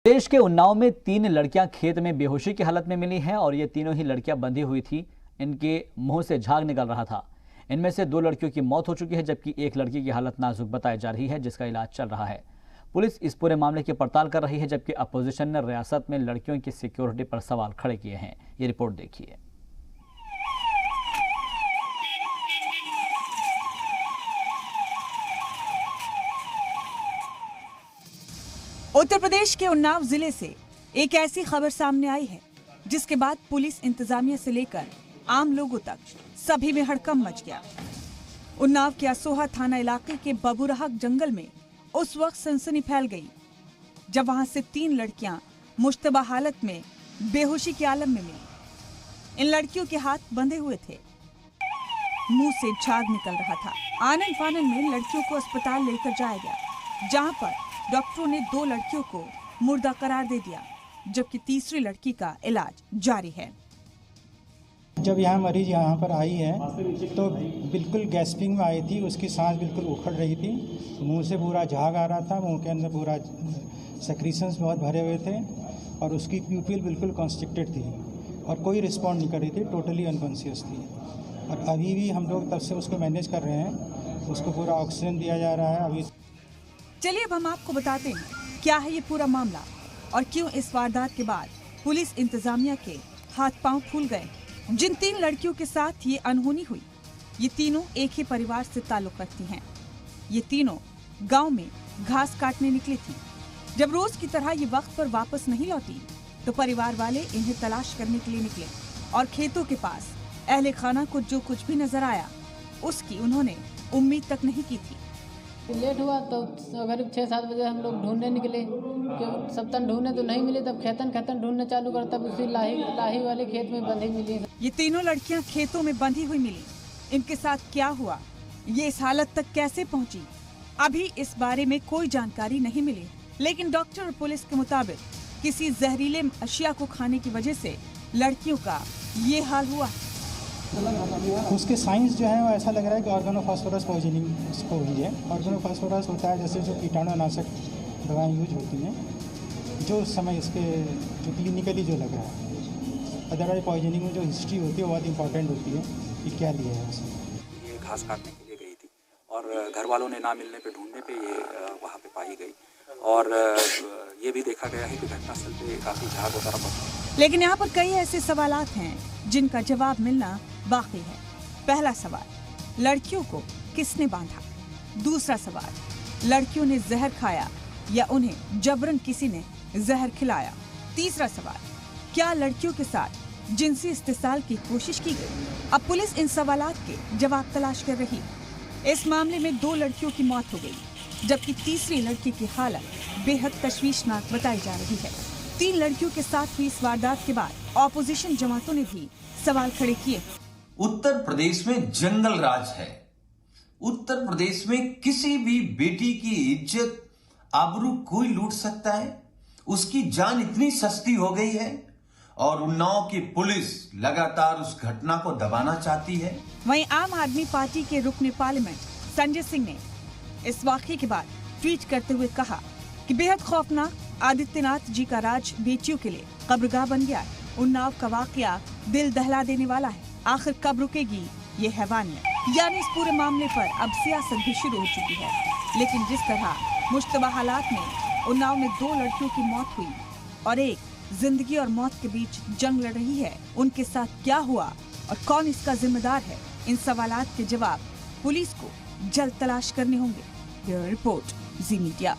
देश के उन्नाव में 3 लड़कियां खेत में बेहोशी की हालत में मिली हैं और ये तीनों ही लड़कियां बंधी हुई थी। इनके मुंह से झाग निकल रहा था। इनमें से 2 लड़कियों की मौत हो चुकी है, जबकि एक लड़की की हालत नाजुक बताई जा रही है, जिसका इलाज चल रहा है। पुलिस इस पूरे मामले की पड़ताल कर रही है, जबकि अपोजिशन ने रियासत में लड़कियों की सिक्योरिटी पर सवाल खड़े किए हैं। ये रिपोर्ट देखिए। उत्तर प्रदेश के उन्नाव जिले से एक ऐसी खबर सामने आई है जिसके बाद पुलिस इंतजामिया से लेकर आम लोगों तक सभी में हड़कंप मच गया। उन्नाव के असोहा थाना इलाके के बबुरहक जंगल में उस वक्त सनसनी फैल गई जब वहां से 3 लड़कियां मुश्तबा हालत में बेहोशी के आलम में मिली। इन लड़कियों के हाथ बंधे हुए थे, मुंह से झाग निकल रहा था। आनन फानन में लड़कियों को अस्पताल लेकर जाया गया, जहां पर डॉक्टरों ने 2 लड़कियों को मुर्दा करार दे दिया, जबकि तीसरी लड़की का इलाज जारी है। जब यहाँ मरीज यहाँ पर आई है तो बिल्कुल गैस्पिंग में आई थी, उसकी सांस बिल्कुल उखड़ रही थी, मुंह से पूरा झाग आ रहा था, मुंह के अंदर पूरा सेक्रीशंस बहुत भरे हुए थे और उसकी प्यूपिल बिल्कुल कॉन्स्ट्रिक्टेड थी और कोई रिस्पॉन्ड नहीं कर रही थी, टोटली अनकॉन्शियस थी। और अभी भी हम लोग तब से उसको मैनेज कर रहे हैं, उसको पूरा ऑक्सीजन दिया जा रहा है। अभी चलिए अब हम आपको बताते हैं क्या है ये पूरा मामला और क्यों इस वारदात के बाद पुलिस इंतजामिया के हाथ पांव फूल गए। जिन 3 लड़कियों के साथ ये अनहोनी हुई, ये तीनों एक ही परिवार से ताल्लुक रखती हैं। ये तीनों गांव में घास काटने निकली थी। जब रोज की तरह ये वक्त पर वापस नहीं लौटी तो परिवार वाले इन्हें तलाश करने के लिए निकले और खेतों के पास अहले खाना को जो कुछ भी नजर आया उसकी उन्होंने उम्मीद तक नहीं की थी। लेट हुआ तो करीब 6-7 बजे हम लोग ढूंढने निकले कि सब तन ढूंढने तो नहीं मिले, तब खेतन ढूंढने चालू कर, तब उसी लाही वाले खेत में बंधी मिली। ये तीनों लड़कियां खेतों में बंधी हुई मिली। इनके साथ क्या हुआ, ये इस हालत तक कैसे पहुंची, अभी इस बारे में कोई जानकारी नहीं मिली। लेकिन डॉक्टर और पुलिस के मुताबिक किसी जहरीले अशिया को खाने की वजह से लड़कियों का ये हाल हुआ। उसके साइंस जो है वो ऐसा लग रहा है कि ऑर्गेनोफॉस्फोरस पॉइजनिंग उसको हुई है। ऑर्गेनोफॉस्फोरस होता है जैसे जो कीटाणुनाशक दवाएं यूज होती हैं, जो उस समय इसके जो क्लिनिकली जो लग रहा है। अदरवाइज पॉइजनिंग में जो हिस्ट्री होती है वो बहुत इंपॉर्टेंट होती है कि क्या लिया है उसमें। ये घास काटने के लिए गई थी और घर वालों ने ना मिलने पे ढूंढने पे ये वहाँ पे पाई गई और ये भी देखा गया है कि घटनास्थल पे काफ़ी झाग वगैरह। लेकिन यहाँ पर कई ऐसे सवालात हैं जिनका जवाब मिलना बाकी है। पहला सवाल, लड़कियों को किसने बांधा? दूसरा सवाल, लड़कियों ने जहर खाया या उन्हें जबरन किसी ने जहर खिलाया? तीसरा सवाल, क्या लड़कियों के साथ जिनसी इस्तेसाल की कोशिश की गई? अब पुलिस इन सवालात के जवाब तलाश कर रही। इस मामले में 2 लड़कियों की मौत हो गई, जबकि तीसरी लड़की की हालत बेहद तशवीशनाक बताई जा रही है। 3 लड़कियों के साथ हुई इस वारदात के बाद ऑपोजिशन जमातों ने भी सवाल खड़े किए। उत्तर प्रदेश में जंगल राज है। उत्तर प्रदेश में किसी भी बेटी की इज्जत आबरू कोई लूट सकता है। उसकी जान इतनी सस्ती हो गई है और उन्नाव की पुलिस लगातार उस घटना को दबाना चाहती है। वहीं आम आदमी पार्टी के रुकने पार्लियामेंट संजय सिंह ने इस वाकये के बाद ट्वीट करते हुए कहा कि बेहद खौफनाक आदित्यनाथ जी का राज बेटियों के लिए कब्रगाह बन गया है। उन्नाव का वाकया दिल दहला देने वाला है। आखिर कब रुकेगी ये हैवानियत? यानी इस पूरे मामले पर अब सियासत भी शुरू हो चुकी है। लेकिन जिस तरह मुश्तबा हालात में उन्नाव में 2 लड़कियों की मौत हुई और एक जिंदगी और मौत के बीच जंग लड़ रही है, उनके साथ क्या हुआ और कौन इसका जिम्मेदार है, इन सवालात के जवाब पुलिस को जल्द तलाश करने होंगे। ब्यूरो रिपोर्ट, जी मीडिया।